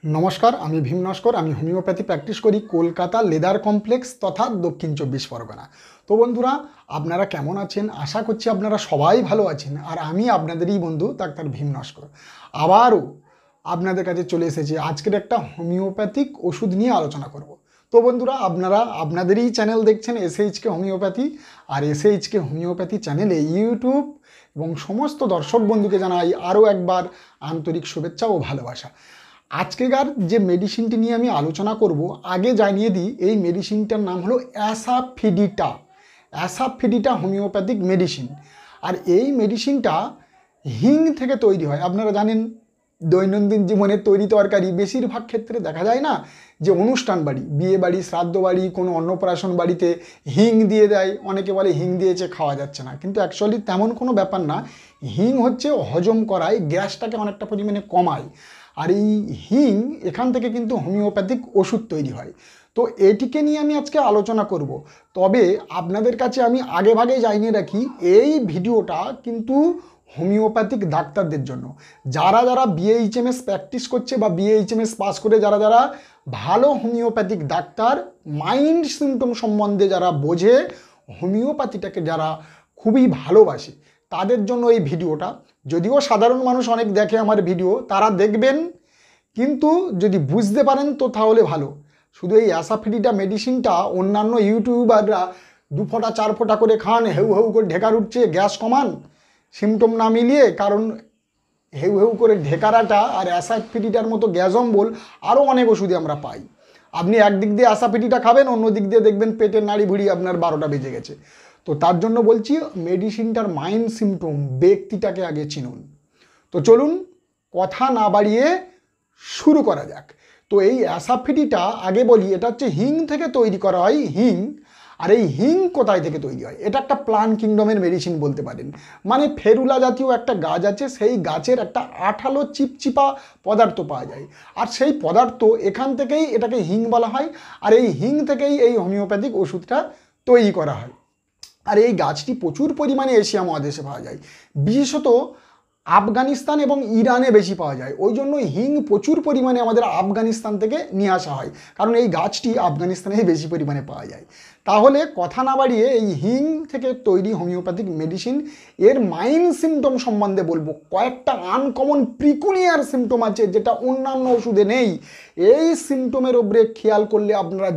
नमस्कार आमी भीम नस्कर आमी होमिओपैथी प्रैक्टिस करी कलकाता लेदार कमप्लेक्स तथा दक्षिण 24 परगना। तो बंधुरा आपनारा केमन आछेन आशा करछि आपनारा सबाई भालो आछेन और आमी आपनादेरई बंधु डाक्तार भीम नस्कर आबारो आपनादेर काछे चले एसेछि आजकेर एकटा होमिओपैथिक ओषुध निये आलोचना करब। तो बंधुरा आपनारा आपनादेरई चैनल देखछेन SHK होमिओपैथी और SHK होमिओपैथी चैनेले यूट्यूब এবং समस्त दर्शक बंधुके जानाई आरो एकबार आंतरिक शुभेच्छा और भालोबासा। आजकेकार जे मेडिसिनटी निये आमी आलोचना करब आगे जानिए दी এই मेडिसिनटार नाम हलो অ্যাসাফিডিটা। অ্যাসাফিডিটা হোমিওপ্যাথিক মেডিসিন আর এই মেডিসিনটা হিং থেকে তৈরি হয়। আপনারা জানেন দৈনন্দিন জীবনে তৈরি তরকারি বেশিরভাগ ক্ষেত্রে দেখা যায় না যে অনুষ্ঠান বাড়ি বিয়ে বাড়ি শ্রাদ্ধ বাড়ি কোনো অন্নপ্রাশন বাড়িতে হিং দিয়ে দেয়। অনেকে বলে হিং দিয়েছে খাওয়া যাচ্ছে না, কিন্তু অ্যাকচুয়ালি তেমন কোনো ব্যাপার না। হিং হচ্ছে হজম করায় গ্যাসটাকে অনেকটা পরিমাণে কমায় আর এই হিং এখান থেকে কিন্তু হোমিওপ্যাথিক ওষুধ তৈরি হয়। তো এটিকে নিয়ে আমি আজকে আলোচনা করব। তবে আপনাদের কাছে আমি আগে ভাগে জানিয়ে রাখি এই ভিডিওটা কিন্তু হোমিওপ্যাথিক ডাক্তারদের জন্য, যারা যারা BHMS প্র্যাকটিস করছে বা BHMS পাস করে যারা যারা ভালো হোমিওপ্যাথিক ডাক্তার, মাইন্ড সিমটম সম্বন্ধে যারা বোঝে, হোমিওপ্যাথিটাকে যারা খুবই ভালোবাসে তাদের জন্য এই ভিডিওটা। যদিও সাধারণ মানুষ অনেক দেখে আমার ভিডিও, তারা দেখবেন, কিন্তু যদি বুঝতে পারেন তো তাহলে ভালো। শুধু এই অ্যাসাফিডিটা মেডিসিনটা অন্যান্য ইউটিউবাররা 2 ফোঁটা 4 ফোঁটা করে খান, হেউ হেউ করে ঢেকার উঠছে, গ্যাস কমান, সিমটম না মিলিয়ে। কারণ হেউ হেউ করে ঢেকারাটা আর অ্যাসাফিডিটার মতো গ্যাস অম্বল আরও অনেক ওষুধে আমরা পাই। আপনি একদিক দিয়ে অ্যাসাফিডিটা খাবেন, অন্য দিক দিয়ে দেখবেন পেটের নাড়ি ভুড়ি আপনার 12টা বেজে গেছে। তো তার জন্য বলছি মেডিসিনটার মাইন্ড সিমটম, ব্যক্তিটাকে আগে চিনুন। তো চলুন কথা না বাড়িয়ে শুরু করা যাক। তো এই অ্যাসাফিডিটা আগে বলি, এটা হচ্ছে হিং থেকে তৈরি করা হয়, হিং। আর এই হিং কোথায় থেকে তৈরি হয়? এটা একটা প্লান্ট কিংডমের মেডিসিন বলতে পারেন। মানে ফেরুলা জাতীয় একটা গাছ আছে, সেই গাছের একটা আঠালো চিপচিপা পদার্থ পাওয়া যায়, আর সেই পদার্থ এখান থেকেই এটাকে হিং বলা হয়। আর এই হিং থেকেই এই হোমিওপ্যাথিক ওষুধটা তৈরি করা হয়। আর এই গাছটি প্রচুর পরিমাণে এশিয়া মহাদেশে পাওয়া যায়, বিশেষত আফগানিস্তান এবং ইরানে বেশি পাওয়া যায়। ওই জন্য হিং প্রচুর পরিমাণে আমাদের আফগানিস্তান থেকে নিয়ে আসা হয়, কারণ এই গাছটি আফগানিস্তানে বেশি পরিমাণে পাওয়া যায়। তাহলে কথা না বাড়িয়ে এই হিং থেকে তৈরি হোমিওপ্যাথিক মেডিসিন এর মাইন্ড সিমটম সম্বন্ধে বলবো। কয়েকটা আনকমন প্রিকুলিয়ার সিমটম আছে যেটা অন্যান্য ওষুধে নেই। এই সিমটমের উপরে খেয়াল করলে আপনারা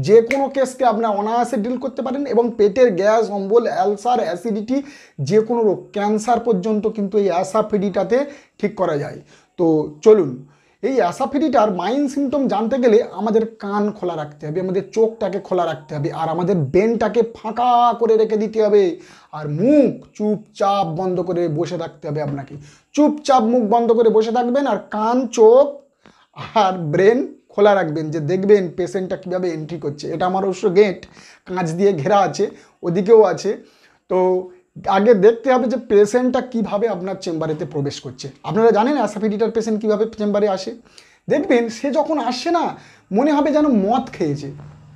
যে কোনো কেসকে আপনারা অনায়াসে ডিল করতে পারেন, এবং পেটের গ্যাস অম্বল অ্যালসার অ্যাসিডিটি যে কোনো রোগ, ক্যান্সার পর্যন্ত কিন্তু এই অ্যাসাফিডিটাতে ঠিক করা যায়। তো চলুন, এই অ্যাসাফিডিটার মাইন্ড সিমটম জানতে গেলে আমাদের কান খোলা রাখতে হবে, আমাদের চোখটাকে খোলা রাখতে হবে, আর আমাদের ব্রেনটাকে ফাঁকা করে রেখে দিতে হবে, আর মুখ চুপচাপ বন্ধ করে বসে থাকতে হবে। আপনাকে চুপচাপ মুখ বন্ধ করে বসে থাকবেন আর কান চোখ আর ব্রেন খোলা রাখবেন, যে দেখবেন পেশেন্টটা কীভাবে এন্ট্রি করছে। এটা আমার অবশ্য গেট কাঁচ দিয়ে ঘেরা আছে, ওদিকেও আছে। তো আগে দেখতে হবে যে পেশেন্টটা কিভাবে আপনার চেম্বারেতে প্রবেশ করছে। আপনারা জানেন অ্যাসাফিডিটার পেশেন্ট কিভাবে চেম্বারে আসে? দেখবেন সে যখন আসছে না, মনে হবে যেন মদ খেয়েছে,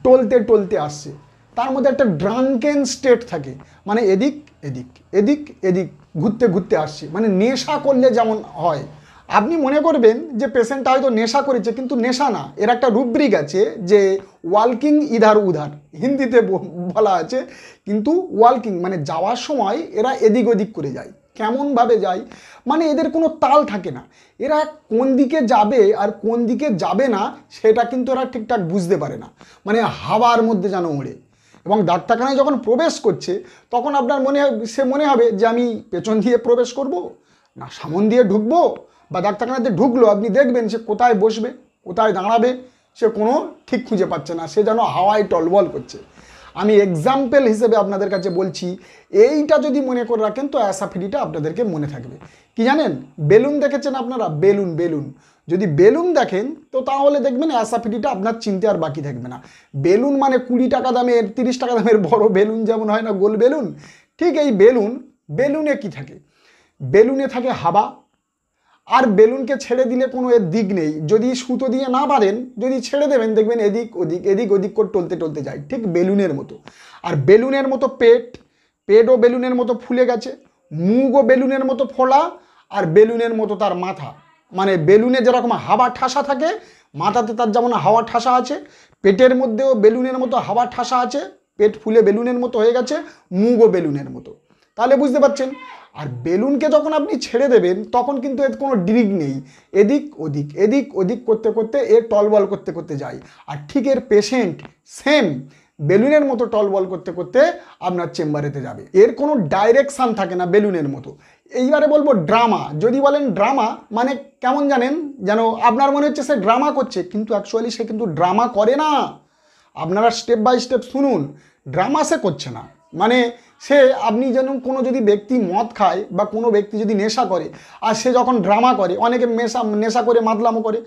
টলতে টলতে আসছে। তার মধ্যে একটা ড্রাঙ্কেন স্টেট থাকে, মানে এদিক এদিক এদিক এদিক ঘুরতে ঘুরতে আসছে, মানে নেশা করলে যেমন হয়। আপনি মনে করবেন যে পেশেন্টটা হয়তো নেশা করেছে, কিন্তু নেশা না, এর একটা রুব্রিক আছে যে ওয়ালকিং ইধার উধার, হিন্দিতে বলা আছে। কিন্তু ওয়ালকিং মানে যাওয়ার সময় এরা এদিক ওদিক করে যায়। কেমনভাবে যায়? মানে এদের কোনো তাল থাকে না, এরা কোন দিকে যাবে আর কোন দিকে যাবে না সেটা কিন্তু এরা ঠিকঠাক বুঝতে পারে না, মানে হাওয়ার মধ্যে যেন ওড়ে। এবং ডাক্তারখানায় যখন প্রবেশ করছে তখন আপনার মনে হবে যে আমি পেছন দিয়ে প্রবেশ করব না সামন দিয়ে ঢুকবো, বা ডাক্তারখানাতে ঢুকলো আপনি দেখবেন সে কোথায় বসবে কোথায় দাঁড়াবে সে কোনো ঠিক খুঁজে পাচ্ছে না, সে যেন হাওয়ায় টলবল করছে। আমি এক্সাম্পল হিসেবে আপনাদের কাছে বলছি, এইটা যদি মনে করে রাখেন তো অ্যাসাফিডিটা আপনাদেরকে মনে থাকবে। কি জানেন, বেলুন দেখেছেন আপনারা? বেলুন যদি বেলুন দেখেন তো তাহলে দেখবেন অ্যাসাফিডিটা আপনার চিনতে আর বাকি থাকবে না। বেলুন মানে 20 টাকা দামের 30 টাকা দামের বড় বেলুন যেমন হয় না, গোল বেলুন, ঠিক এই বেলুনে কি থাকে? বেলুনে থাকে হাওয়া। আর বেলুনকে ছেড়ে দিলে কোনো এর দিক নেই, যদি সুতো দিয়ে না পারেন, যদি ছেড়ে দেবেন দেখবেন এদিক ওদিক এদিক ওদিক করে টলতে টলতে যায়, ঠিক বেলুনের মতো। আর বেলুনের মতো পেটও বেলুনের মতো ফুলে গেছে, মুখও বেলুনের মতো ফোলা, আর বেলুনের মতো তার মাথা। মানে বেলুনে যেরকম হাওয়া ঠাসা থাকে, মাথাতে তার যেমন হাওয়া ঠাসা আছে, পেটের মধ্যেও বেলুনের মতো হাওয়া ঠাসা আছে, পেট ফুলে বেলুনের মতো হয়ে গেছে, মুগও বেলুনের মতো। তাহলে বুঝতে পারছেন। আর বেলুনকে যখন আপনি ছেড়ে দেবেন তখন কিন্তু এর কোনো ডিগ নেই, এদিক ওদিক এদিক ওদিক করতে করতে এ টলবল করতে করতে যায়। আর ঠিক এর পেশেন্ট সেম বেলুনের মতো টলবল করতে করতে আপনার চেম্বারেতে যাবে। এর কোনো ডাইরেকশান থাকে না বেলুনের মতো। এইবারে বলবো ড্রামা। যদি বলেন ড্রামা মানে কেমন জানেন, যেন আপনার মনে হচ্ছে সে ড্রামা করছে, কিন্তু অ্যাকচুয়ালি সে কিন্তু ড্রামা করে না। আপনারা স্টেপ বাই স্টেপ শুনুন, ড্রামা সে করছে না। মানে সে, আপনি যেন কোনো যদি ব্যক্তি মদ খায় বা কোনো ব্যক্তি যদি নেশা করে আর সে যখন ড্রামা করে, অনেকে নেশা করে মাতলামো করে,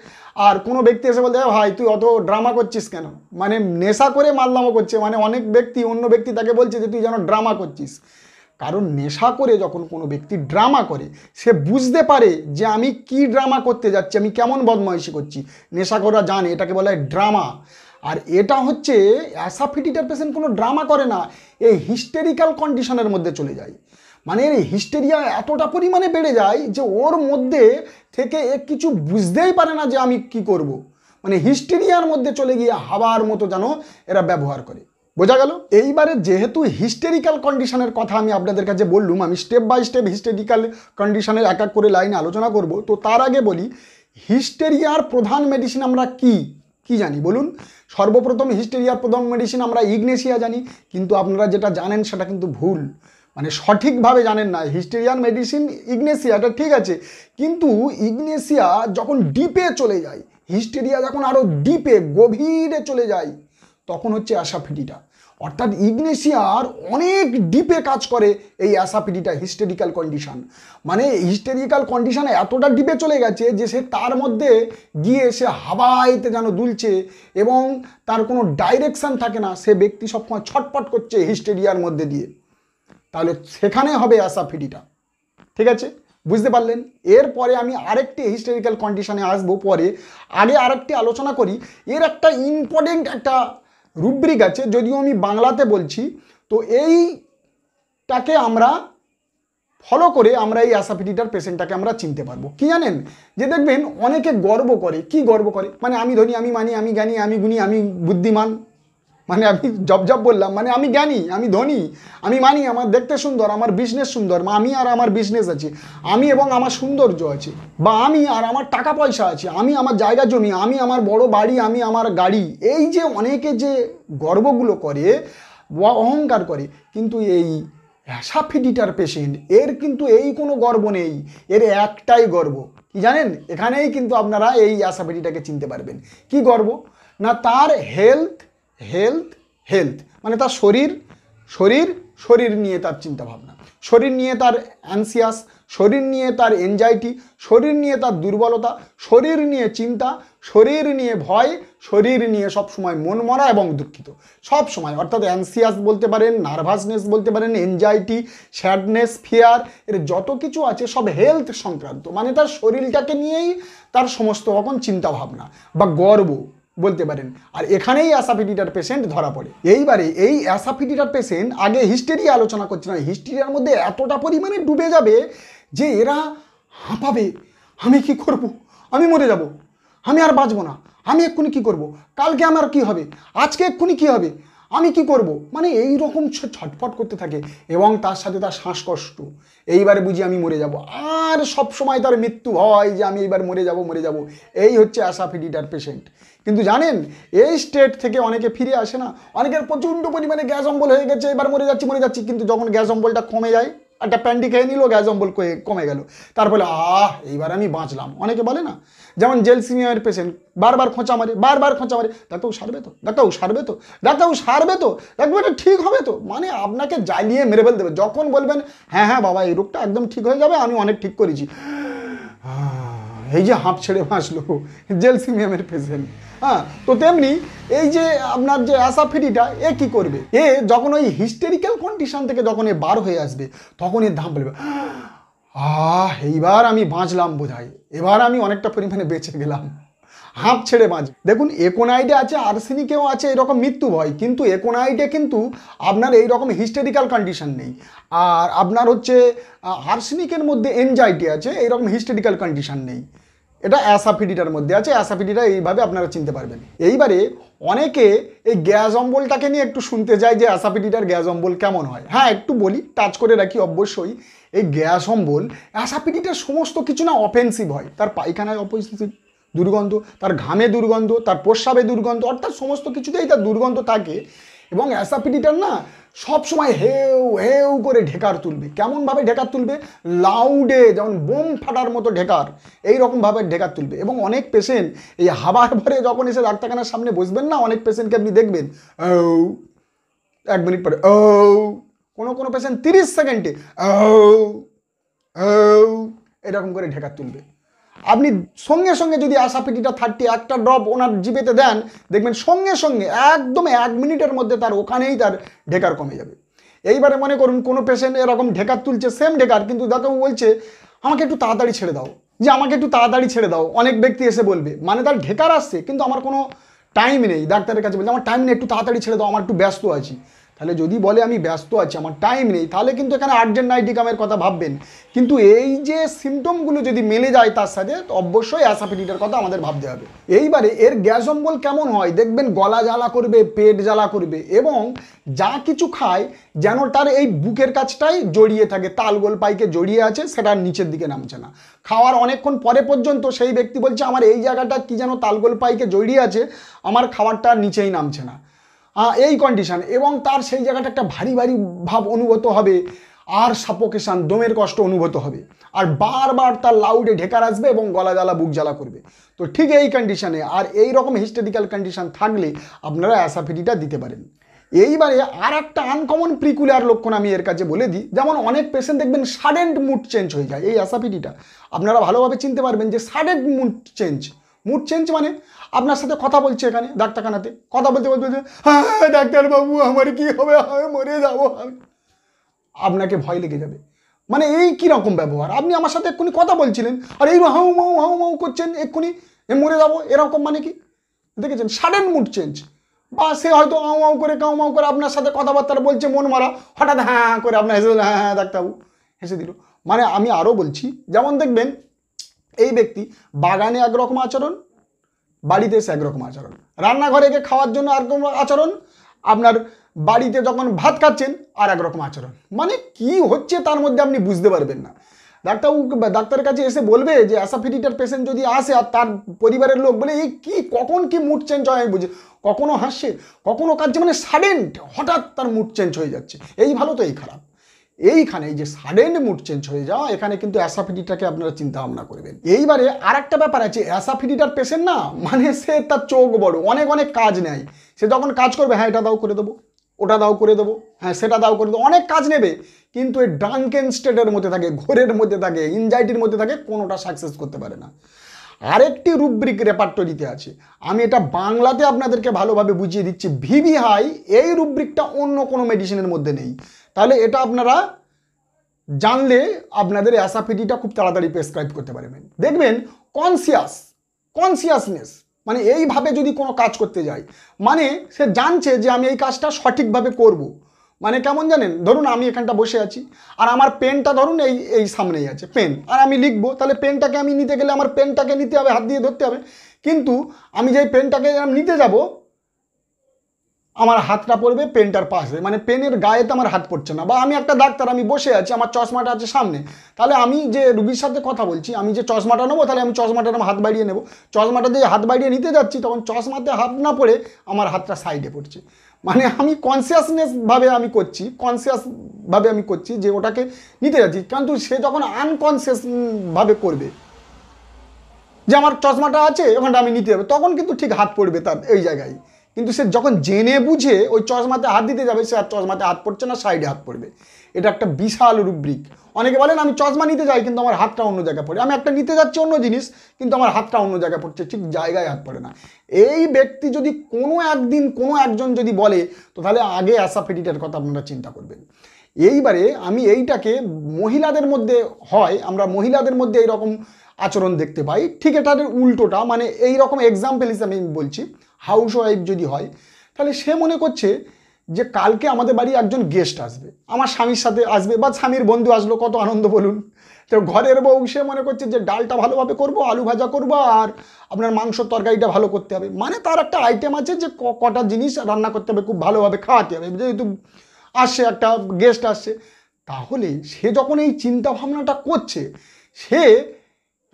আর কোনো ব্যক্তি এসে বলতে ভাই তুই অত ড্রামা করছিস কেন, মানে নেশা করে মাতলামো করছে, মানে অনেক ব্যক্তি অন্য ব্যক্তি তাকে বলছে যে তুই যেন ড্রামা করছিস। কারণ নেশা করে যখন কোনো ব্যক্তি ড্রামা করে সে বুঝতে পারে যে আমি কি ড্রামা করতে যাচ্ছি, আমি কেমন বদমাইশি করছি। নেশাখোররা জানে এটাকে বলা হয় ড্রামা। আর এটা হচ্ছে অ্যাসাফিটিটার পেশেন্ট কোনো ড্রামা করে না, এই হিস্টেরিক্যাল কন্ডিশনের মধ্যে চলে যায়। মানে এই হিস্টেরিয়া এতটা পরিমাণে বেড়ে যায় যে ওর মধ্যে থেকে এ কিছু বুঝতেই পারে না যে আমি কি করব। মানে হিস্টেরিয়ার মধ্যে চলে গিয়ে হাওয়ার মতো যেন এরা ব্যবহার করে। বোঝা গেল। এইবারে যেহেতু হিস্টেরিক্যাল কন্ডিশনের কথা আমি আপনাদের কাছে বললুম, আমি স্টেপ বাই স্টেপ হিস্টেরিক্যাল কন্ডিশনের এক এক করে লাইনে আলোচনা করব। তো তার আগে বলি হিস্টেরিয়ার প্রধান মেডিসিন আমরা কি জানি বলুন। সর্বপ্রথম হিস্টেরিয়ার প্রধান মেডিসিন আমরা ইগনেসিয়া জানি, কিন্তু আপনারা যেটা জানেন সেটা কিন্তু ভুল, মানে সঠিকভাবে জানেন না। হিস্টেরিয়ার মেডিসিন ইগনেসিয়া, এটা ঠিক আছে, কিন্তু ইগনেসিয়া যখন ডিপে চলে যায়, হিস্টেরিয়া যখন আরও ডিপে গভীরে চলে যায়, তখন হচ্ছে অ্যাসাফিটিটা। অর্থাৎ ইগনেসিয়ার অনেক ডিপে কাজ করে এই অ্যাসাফিটিটা, হিস্টেরিক্যাল কন্ডিশন। মানে হিস্টেরিক্যাল কন্ডিশনে এতটা ডিপে চলে গেছে যে সে তার মধ্যে গিয়ে সে হাওয়াইতে যেন দুলছে এবং তার কোনো ডাইরেকশান থাকে না, সে ব্যক্তি সবসময় ছটপট করছে হিস্টেরিয়ার মধ্যে দিয়ে। তাহলে সেখানে হবে অ্যাসাফিটিটা। ঠিক আছে, বুঝতে পারলেন। এরপরে আমি আরেকটি হিস্টেরিক্যাল কন্ডিশনে আসবো পরে, আগে আরেকটি আলোচনা করি। এর একটা ইম্পর্টেন্ট একটা রুব্রিক আছে, যদিও আমি বাংলাতে বলছি। তো এইটাকে আমরা ফলো করে আমরা এই অ্যাসাফিটিটার পেশেন্টটাকে আমরা চিনতে পারবো। কি জানেন, যে দেখবেন অনেকে গর্ব করে। কি গর্ব করে, মানে আমি ধনী, আমি মানি, আমি জ্ঞানী, আমি গুণী, আমি বুদ্ধিমান। মানে আমি জব বললাম, মানে আমি জ্ঞানী, আমি ধনী, আমি মানি, আমার দেখতে সুন্দর, আমার বিজনেস সুন্দর, আমি আর আমার বিজনেস আছে, আমি এবং আমার সৌন্দর্য আছে, বা আমি আর আমার টাকা পয়সা আছে, আমি আমার জায়গা জমি, আমি আমার বড় বাড়ি, আমি আমার গাড়ি। এই যে অনেকে যে গর্বগুলো করে বা অহংকার করে, কিন্তু এই অ্যাসাফিটিটার পেশেন্ট এর কিন্তু এই কোনো গর্ব নেই, এর একটাই গর্ব। কি জানেন, এখানেই কিন্তু আপনারা এই অ্যাসাফিটিটাকে চিনতে পারবেন। কি গর্ব না, তার হেলথ হেলথ হেলথ, মানে তার শরীর নিয়ে তার চিন্তা ভাবনা, শরীর নিয়ে তার অ্যানসিয়াস, শরীর নিয়ে তার এনজাইটি, শরীর নিয়ে তার দুর্বলতা, শরীর নিয়ে চিন্তা, শরীর নিয়ে ভয়, শরীর নিয়ে সবসময় মন মরা এবং দুঃখিত সব সময়। অর্থাৎ অ্যানসিয়াস বলতে পারেন, নার্ভাসনেস বলতে পারেন, এনজাইটি, স্যাডনেস, ফিয়ার, এর যত কিছু আছে সব হেলথ সংক্রান্ত। মানে তার শরীরটাকে নিয়েই তার সমস্ত রকম চিন্তা ভাবনা বা গর্ব বলতে পারেন। আর এখানেই অ্যাসাফিটিটার পেশেন্ট ধরা পড়ে। এইবারে এই অ্যাসাফিটিটার পেশেন্ট, আগে হিস্টেরিয়া আলোচনা করছে না, হিস্টেরিয়ার মধ্যে এতটা পরিমাণে ডুবে যাবে যে এরা হাঁপাবে, আমি কি করব, আমি মরে যাব, আমি আর বাঁচবো না, আমি এক্ষুনি কি করব, কালকে আমার কি হবে, আজকে এক্ষুনি কি হবে, আমি কি করব, মানে এই রকম ছটফট করতে থাকে। এবং তার সাথে তার শ্বাসকষ্ট, এইবারে বুঝি আমি মরে যাব, আর সব সময় তার মৃত্যু হয় যে আমি এইবার মরে যাব। এই হচ্ছে অ্যাসাফিটিটার পেশেন্ট। কিন্তু জানেন এই স্টেট থেকে অনেকে ফিরে আসে না। অনেকের প্রচণ্ড পরিমাণে গ্যাস অম্বল হয়ে গেছে, এবার মরে যাচ্ছি, কিন্তু যখন গ্যাস অম্বলটা কমে যায়, একটা প্যান্টি খেয়ে নিল, গ্যাস অম্বল কমে গেল, তারপরে এইবার আমি বাঁচলাম। অনেকে বলে না, যেমন জেলসিমিয়ার পেশেন্ট বারবার খোঁচা মারে, ডাক্তারবাবু সারবে তো, ডাক্তারবাবু সারবে তো, এটা ঠিক হবে তো, মানে আপনাকে জ্বালিয়ে মেরে ফেল দেবে। যখন বলবেন হ্যাঁ বাবা এই রোগটা একদম ঠিক হয়ে যাবে, আমি অনেক ঠিক করেছি, এই যে হাঁপ ছেড়ে বাঁচলো জেলসিমিয়ামের পেশেন্ট। হ্যাঁ, তো তেমনি এই যে আপনার যে অ্যাসাফিটিটা, এ কি করবে, এ যখন ওই হিস্টেরিক্যাল কন্ডিশন থেকে যখন এ বার হয়ে আসবে, তখন এর ধাম বলবে এইবার আমি বাঁচলাম বোধহয়, এবার আমি অনেকটা পরিমাণে বেঁচে গেলাম, হাঁপ ছেড়ে বাঁচবে। দেখুন একোনাইডে আছে, আর্সেনিকেও আছে এরকম মৃত্যু ভয়, কিন্তু একোনাইডে কিন্তু আপনার এইরকম হিস্টেরিক্যাল কন্ডিশন নেই। আর আপনার হচ্ছে আর্সেনিকের মধ্যে এনজাইটি আছে, এইরকম হিস্টেরিক্যাল কন্ডিশন নেই। এটা অ্যাসাফিডিটার মধ্যে আছে। অ্যাসাফিডিটা এইভাবে আপনারা চিনতে পারবেন। এইবারে অনেকে এই গ্যাস অম্বলটাকে নিয়ে একটু শুনতে যায় যে অ্যাসাফিডিটার গ্যাস অম্বল কেমন হয়। হ্যাঁ, একটু বলি, টাচ করে রাখি। অবশ্যই এই গ্যাস অম্বল অ্যাসাফিডিটার সমস্ত কিছু না অফেন্সিভ হয়। তার পায়খানায় অপরিস্থিতি দুর্গন্ধ, তার ঘামে দুর্গন্ধ, তার প্রস্রাবে দুর্গন্ধ, অর্থাৎ সমস্ত কিছুতেই তার দুর্গন্ধ থাকে। এবং অ্যাসাফিডিটার না সবসময় হেউ হেউ করে ঢেকার তুলবে। কেমনভাবে ঢেকার তুলবে? লাউডে, যেমন বোম ফাটার মতো ঢেকার, এইরকমভাবে ঢেকার তুলবে। এবং অনেক পেশেন্ট এই হাবার ভরে যখন এসে ডাক্তারখানার সামনে বসবেন না, অনেক পেশেন্টকে আপনি দেখবেন ও 1 মিনিট পরে ও, কোনো পেশেন্ট 30 সেকেন্ডে ও ও এরকম করে ঢেকার তুলবে। আপনি সঙ্গে সঙ্গে যদি অ্যাসাফিডিটা 30 একটা ড্রপ ওনার জিভেতে দেন, দেখবেন সঙ্গে সঙ্গে একদম 1 মিনিটের মধ্যে তার ওখানেই তার ঢেকার কমে যাবে। এইবারে মনে করুন কোনো পেশেন্ট এরকম ঢেকার তুলছে, সেম ঢেকার, কিন্তু ডাক্তারবাবু বলছে আমাকে একটু তাড়াতাড়ি ছেড়ে দাও, যে আমাকে একটু তাড়াতাড়ি ছেড়ে দাও। অনেক ব্যক্তি এসে বলবে, মানে তার ঢেকার আসছে কিন্তু আমার কোনো টাইম নেই, ডাক্তারের কাছে বলছে আমার টাইম নেই, একটু তাড়াতাড়ি ছেড়ে দাও, আমার একটু ব্যস্ত আছি। তাহলে যদি বলে আমি ব্যস্ত আছি, আমার টাইম নেই, তাহলে কিন্তু এখানে আর্জেন্ট নাইটিকামের কথা ভাববেন। কিন্তু এই যে সিমটমগুলো যদি মিলে যায় তার সাথে, তো অবশ্যই অ্যাসাফিডিটার কথা আমাদের ভাবতে হবে। এইবারে এর গ্যাস অম্বল কেমন হয় দেখবেন, গলা জ্বালা করবে, পেট জ্বালা করবে, এবং যা কিছু খায় যেন তার এই বুকের কাছটাই জড়িয়ে থাকে, তালগোল পাইকে জড়িয়ে আছে, সেটা নিচের দিকে নামছে না। খাওয়ার অনেকক্ষণ পরে পর্যন্ত সেই ব্যক্তি বলছে আমার এই জায়গাটা কি যেন তালগোল পাইকে জড়িয়ে আছে, আমার খাবারটা নিচেই নামছে না, এই কন্ডিশন। এবং তার সেই জায়গাটা একটা ভারী ভারী ভাব অনুভূত হবে, আর সাফোকেশন, দমের কষ্ট অনুভূত হবে, আর বারবার তার লাউডে ঢেকার আসবে এবং গলা জ্বালা, বুক জ্বালা করবে। তো ঠিক এই কন্ডিশনে আর এই রকম হিস্টেরিক্যাল কন্ডিশন থাকলে আপনারা অ্যাসাফিডিটা দিতে পারেন। এইবারে আর একটা আনকমন প্রিকুলার লক্ষণ আমি এর কাছে বলে দিই। যেমন অনেক পেশেন্ট দেখবেন সাডেন মুড চেঞ্জ হয়ে যায়। এই অ্যাসাফিডিটা আপনারা ভালোভাবে চিনতে পারবেন যে সাডেন মুড চেঞ্জ মানে আপনার সাথে কথা বলছে এখানে ডাক্তারখানাতে, কথা বলতে বলতে হ্যাঁ ডাক্তারবাবু আমার কি হবে, আমি মরে যাবো, আপনাকে ভয় লেগে যাবে। মানে এই কীরকম ব্যবহার, আপনি আমার সাথে এক্ষুনি কথা বলছিলেন আর এই হাউ মাউ করছেন, এক্ষুনি মরে যাবো, এরকম মানে কি? দেখেছেন, সাডেন মুড চেঞ্জ। বা সে হয়তো আউ আউ করে কাউ মাউ করে আপনার সাথে কথাবার্তা বলছে মন মারা, হঠাৎ হ্যাঁ করে আপনার হেসে দিল, হ্যাঁ ডাক্তারবাবু হেসে দিল। মানে আমি আরও বলছি, যেমন দেখবেন এই ব্যক্তি বাগানে একরকম আচরণ, বাড়িতে এসে একরকম আচরণ, রান্নাঘরে গিয়ে খাওয়ার জন্য একরকম আচরণ, আপনার বাড়িতে যখন ভাত খাচ্ছেন আর একরকম আচরণ। মানে কি হচ্ছে তার মধ্যে আপনি বুঝতে পারবেন না। ডাক্তারের কাছে এসে বলবে যে অ্যাসাফিডিটার পেশেন্ট যদি আসে আর তার পরিবারের লোক বলে এই কি কখন কি মুড চেঞ্জ হয় আমি বুঝি, কখনো হাসছে কখনো কাঁদছে, মানে সাডেন হঠাৎ তার মুড চেঞ্জ হয়ে যাচ্ছে, এই ভালো তো এই খারাপ। এইখানে এই যে সাডেন মুড চেঞ্জ হয়ে যাওয়া, এখানে কিন্তু অ্যাসাফিডিটাকে আপনারা চিন্তা ভাবনা করবেন। এইবারে আর একটা ব্যাপার আছে, অ্যাসাফিডিটার পেশেন্ট না, মানে সে তার চোখ বড়, অনেক অনেক কাজ নেয়। সে যখন কাজ করবে, হ্যাঁ এটা দাও করে দেবো, ওটা দাও করে দেবো, হ্যাঁ সেটা দাও করে দেবো, অনেক কাজ নেবে, কিন্তু এই ড্রাঙ্কেন স্টেটের মধ্যে থাকে, ঘোরের মধ্যে থাকে, এনজাইটির মধ্যে থাকে, কোনোটা সাকসেস করতে পারে না। আরেকটি রুব্রিক রেপার্টরিতে আছে, আমি এটা বাংলাতে আপনাদেরকে ভালোভাবে বুঝিয়ে দিচ্ছি। ভিভি হাই এই রুব্রিকটা অন্য কোনো মেডিসিনের মধ্যে নেই। তাহলে এটা আপনারা জানলে আপনাদের অ্যাসাফিডিটা খুব তাড়াতাড়ি প্রেসক্রাইব করতে পারবেন। দেখবেন কনসিয়াসনেস, মানে এইভাবে যদি কোনো কাজ করতে যায়, মানে সে জানছে যে আমি এই কাজটা সঠিকভাবে করব। মানে কেমন জানেন, ধরুন আমি এখানটা বসে আছি আর আমার পেনটা ধরুন এই সামনেই আছে পেন, আর আমি লিখবো, তাহলে পেনটাকে আমি নিতে গেলে আমার পেনটাকে নিতে হবে, হাত দিয়ে ধরতে হবে, কিন্তু আমি যেই পেনটাকে নিতে যাব আমার হাতটা পড়বে পেনটার পাশে, মানে পেনের গায়েতে আমার হাত পড়ছে না। বা আমি একটা ডাক্তার, আমি বসে আছি, আমার চশমাটা আছে সামনে, তাহলে আমি যে রুগীর সাথে কথা বলছি, আমি যে চশমাটা নেবো, তাহলে আমি চশমাটা হাত বাড়িয়ে নেবো, চশমাটা দিয়ে হাত বাড়িয়ে নিতে যাচ্ছি, তখন চশমাতে হাত না পড়ে আমার হাতটা সাইডে পড়ছে। মানে আমি কনসিয়াসভাবে আমি করছি যে ওটাকে নিতে যাচ্ছি, কিন্তু সে যখন আনকনসিয়াসভাবে করবে যে আমার চশমাটা আছে ওখানটা আমি নিতে যাবে, তখন কিন্তু ঠিক হাত পড়বে তার এই জায়গায়। কিন্তু সে যখন জেনে বুঝে ওই চশমাতে হাত দিতে যাবে, সে আর চশমাতে হাত পড়ছে না, সাইডে হাত পড়বে। এটা একটা বিশাল রুব্রিক। অনেকে বলেন আমি চশমা নিতে যাই কিন্তু আমার হাতটা অন্য জায়গায় পড়ে, আমি একটা নিতে যাচ্ছি অন্য জিনিস কিন্তু আমার হাতটা অন্য জায়গায় পড়ছে, ঠিক জায়গায় হাত পড়ে না। এই ব্যক্তি যদি কোনো একজন যদি বলে, তো তাহলে আগে অ্যাসাফিডিটার কথা আপনারা চিন্তা করবেন। এইবারে আমি এইটাকে মহিলাদের মধ্যে হয়, আমরা মহিলাদের মধ্যে এইরকম আচরণ দেখতে পাই, ঠিক এটার উল্টোটা, মানে এই রকম এক্সাম্পল হিসেবে আমি বলছি। হাউস ওয়াইফ যদি হয়, তাহলে সে মনে করছে যে কালকে আমাদের বাড়ি একজন গেস্ট আসবে, আমার স্বামীর সাথে আসবে বা স্বামীর বন্ধু আসলো, কত আনন্দ বলুন। তো ঘরের বউ সে মনে করছে যে ডালটা ভালোভাবে করব, আলু ভাজা করব, আর আপনার মাংস তরকারিটা ভালো করতে হবে। মানে তার একটা আইটেম আছে যে কটা জিনিস রান্না করতে হবে, খুব ভালোভাবে খাওয়াতে হবে, যেহেতু আসছে একটা গেস্ট আসছে। তাহলে সে যখন এই চিন্তা ভাবনাটা করছে, সে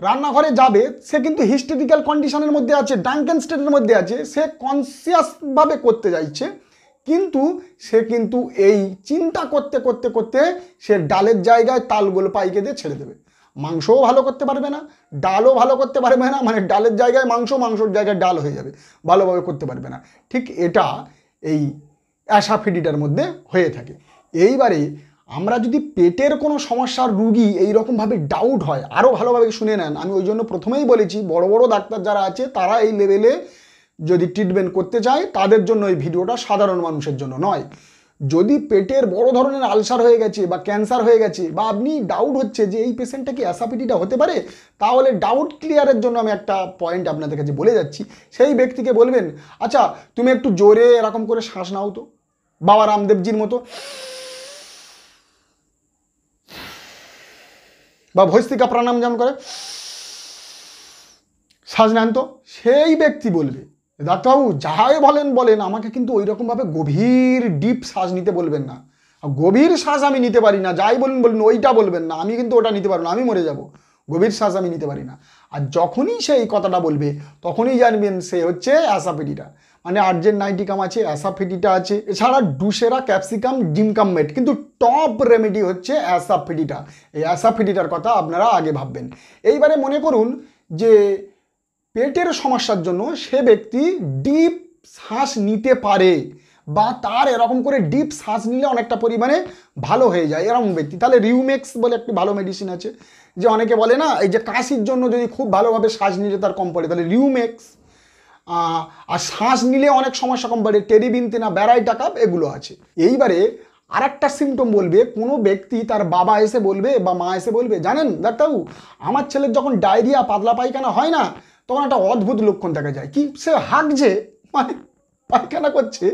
রান্নাঘরে যাবে, সে কিন্তু হিস্টেরিক্যাল কন্ডিশনের মধ্যে আছে, ড্রাঙ্কেন স্টেটের মধ্যে আছে, সে কনসিয়াসভাবে করতে চাইছে, কিন্তু সে কিন্তু এই চিন্তা করতে করতে করতে সে ডালের জায়গায় তালগোল পাইকে দিয়ে ছেড়ে দেবে। মাংসও ভালো করতে পারবে না, ডালও ভালো করতে পারবে না, মানে ডালের জায়গায় মাংস, মাংসর জায়গায় ডাল হয়ে যাবে, ভালোভাবে করতে পারবে না। ঠিক এটা এই অ্যাসাফিডিটার মধ্যে হয়ে থাকে। এইবারে আমরা যদি পেটের কোনো সমস্যার রুগী এইরকমভাবে ডাউট হয়, আরও ভালোভাবে শুনে নেন, আমি ওই জন্য প্রথমেই বলেছি বড় বড় ডাক্তার যারা আছে তারা এই লেভেলে যদি ট্রিটমেন্ট করতে চায় তাদের জন্য এই ভিডিওটা, সাধারণ মানুষের জন্য নয়। যদি পেটের বড় ধরনের আলসার হয়ে গেছে বা ক্যান্সার হয়ে গেছে, বা আপনি ডাউট হচ্ছে যে এই পেশেন্টটা কি অ্যাসাফিডিটা হতে পারে, তাহলে ডাউট ক্লিয়ারের জন্য আমি একটা পয়েন্ট আপনাদের কাছে বলে যাচ্ছি। সেই ব্যক্তিকে বলবেন, আচ্ছা তুমি একটু জোরে এরকম করে শ্বাস নাও তো, বাবা রামদেবজির মতো, বা ভস্তিকা প্রাণায়াম যেমন করে শ্বাস নেন তো। সেই ব্যক্তি বলবে, ডাক্তারবাবু যাই বলেন বলেন, আমাকে কিন্তু ওই রকমভাবে গভীর ডিপ শ্বাস নিতে বলবেন না। গভীর শ্বাস আমি নিতে পারি না, যাই বলুন বলুন ওইটা বলবেন না, আমি কিন্তু ওটা নিতে পারবো না, আমি মরে যাব, গভীর শ্বাস আমি নিতে পারি না। আর যখনই সে এই কথাটা বলবে তখনই জানবেন সে হচ্ছে অ্যাসাফিডিটা, মানে আর্জেন্ট নাইটিকাম আছে, অ্যাসাফিডিটা আছে, এছাড়া ডুসেরা, ক্যাপসিকাম, জিমকামমেট, কিন্তু টপ রেমেডি হচ্ছে অ্যাসাফিডিটা। এই অ্যাসাফিডিটার কথা আপনারা আগে ভাববেন। এইবারে মনে করুন যে পেটের সমস্যার জন্য সে ব্যক্তি ডিপ শ্বাস নিতে পারে, বা তার এরকম করে ডিপ শ্বাস নিলে অনেকটা পরিমাণে ভালো হয়ে যায় এরকম ব্যক্তি, তাহলে রিউমেক্স বলে একটি ভালো মেডিসিন আছে, যে অনেকে বলে না এই যে কাশির জন্য যদি খুব ভালোভাবে শ্বাস নিলে তার কম পড়ে, তাহলে রিউমেক্স। আর শ্বাস নিলে অনেক সমস্যা কম পড়ে, টেরিবিনতেনা, ব্যারাইটাকাপ, এগুলো আছে। এইবারে আর একটা সিমটম বলবে, কোনো ব্যক্তি তার বাবা এসে বলবে বা মা এসে বলবে, জানেন ডাক্তারবাবু আমার ছেলের যখন ডায়রিয়া, পাতলা পায়খানা হয় না, তখন একটা অদ্ভুত লক্ষণ দেখা যায়, কি সে হাগছে, মানে পায়খানা করছে।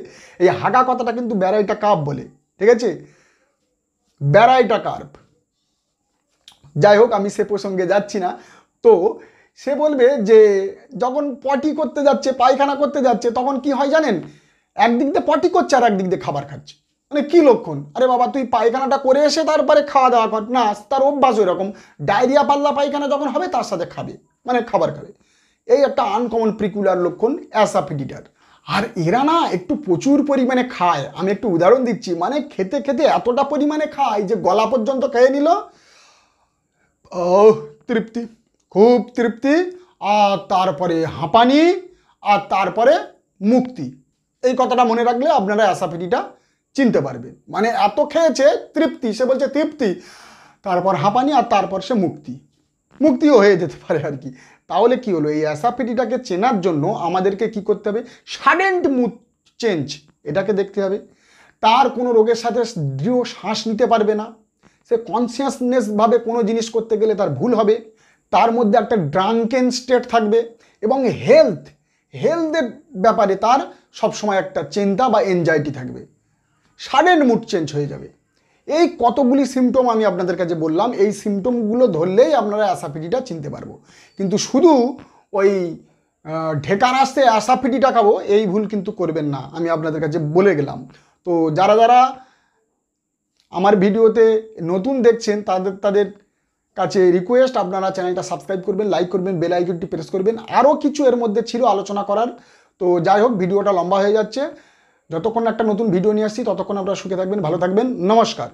এই হাগা কথাটা কিন্তু ব্যারাইটাকাপ বলে, ঠিক আছে, ব্যারাইটাকাপ। যাই হোক, আমি সে প্রসঙ্গে যাচ্ছি না। তো সে বলবে যে যখন পটি করতে যাচ্ছে, পায়খানা করতে যাচ্ছে, তখন কি হয় জানেন, একদিক দিয়ে পটি করছে আর একদিক দিয়ে খাবার খাচ্ছে। মানে কি লক্ষণ, আরে বাবা তুই পায়খানাটা করে এসে তারপরে খাওয়া দাওয়া কর না, তার অভ্যাস ওই রকম, ডায়রিয়া পাতলা পায়খানা যখন হবে তার সাথে খাবে, মানে খাবার খাবে। এই একটা আনকমন প্রিকুলার লক্ষণ অ্যাসাফিডিটার। আর এরা না একটু প্রচুর পরিমাণে খায়, আমি একটু উদাহরণ দিচ্ছি, মানে খেতে খেতে এতটা পরিমাণে খায় যে গলা পর্যন্ত খেয়ে নিল, ও তৃপ্তি, খুব তৃপ্তি, আর তারপরে হাঁপানি, আর তারপরে মুক্তি। এই কথাটা মনে রাখলে আপনারা অ্যাসাফিডিটা চিনতে পারবেন। মানে এত খেয়েছে, তৃপ্তি, সে বলছে তৃপ্তি, তারপর হাঁপানি, আর তারপর সে মুক্তি, মুক্তিও হয়ে যেতে পারে আর কি। তাহলে কি হলো, এই অ্যাসাফিডিটাকে চেনার জন্য আমাদেরকে কি করতে হবে, সাডেন মুড চেঞ্জ, এটাকে দেখতে হবে। তার কোনো রোগের সাথে দৃঢ় শ্বাস নিতে পারবে না, সে কনসিয়াসনেসভাবে কোনো জিনিস করতে গেলে তার ভুল হবে, তার মধ্যে একটা ড্রাঙ্কেন স্টেট থাকবে, এবং হেলথের ব্যাপারে তার সবসময় একটা চিন্তা বা এনজাইটি থাকবে, সাডেন মুড চেঞ্জ হয়ে যাবে। এই কতগুলি সিমটম আমি আপনাদের কাছে বললাম, এই সিমটমগুলো ধরলেই আপনারা অ্যাসাফিডিটা চিনতে পারবো। কিন্তু শুধু ওই ঢেকার আসতে অ্যাসাফিডিটা খাবো, এই ভুল কিন্তু করবেন না, আমি আপনাদের কাছে বলে গেলাম। তো যারা যারা আমার ভিডিওতে নতুন দেখছেন তাদের কাছে রিকোয়েস্ট, আপনারা চ্যানেলটা সাবস্ক্রাইব করবেন, লাইক করবেন, বেল আইকনটি প্রেস করবেন। আরও কিছু এর মধ্যে ছিল আলোচনা করার। তো যাই হোক, ভিডিওটা লম্বা হয়ে যাচ্ছে, যতক্ষণ একটা নতুন ভিডিও নিয়ে আসছি ততক্ষণ আপনারা সুখে থাকবেন, ভালো থাকবেন, নমস্কার।